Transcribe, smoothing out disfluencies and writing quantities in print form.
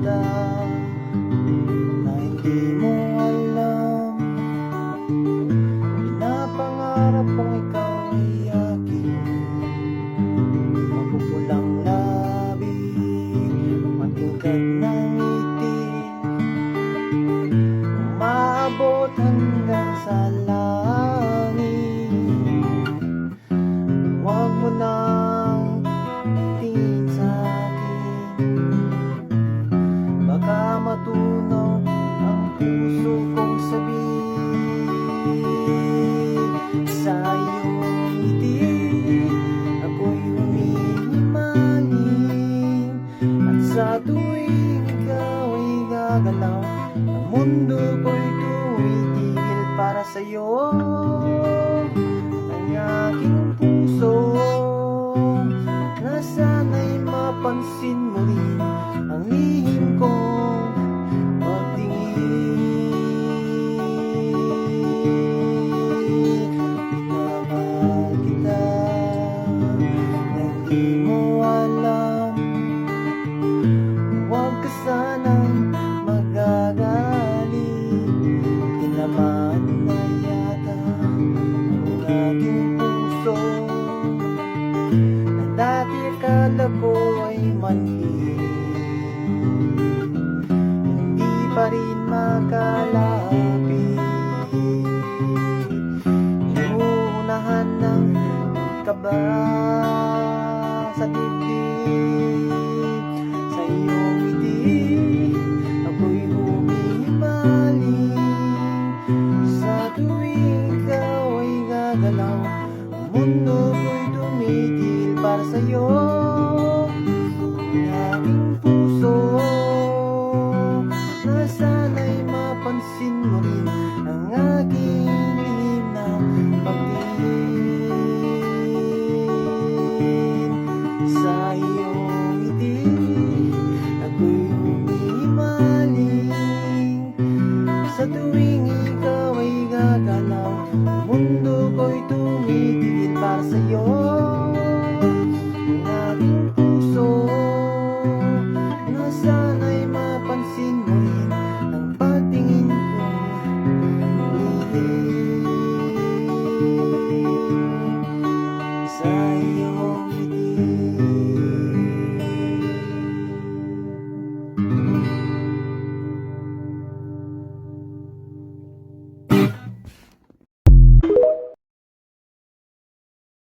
kita na hindi mo alam. Pinapangarap kong ikaw ay aking mapupulang labi, matingkad na ngiti, umaabot hanggang sa langit. Huwag mo nang tingin sa akin, baka matunaw ang puso kong sabihin. Sa iyong ngiti ako'y humihimaling, at sa tuwing ikaw ay gagalaw, ang mundo ko'y tumitigil para sa'yo. Ang aking puso na sana'y mapansin mo rin ang lihim kong pagtingin. Minamahal kita na di mo alam. Huwag ka sanang magagalit, tinamaan na yata ang aking puso na dati akala ko ay manhid. Hindi pa rin makala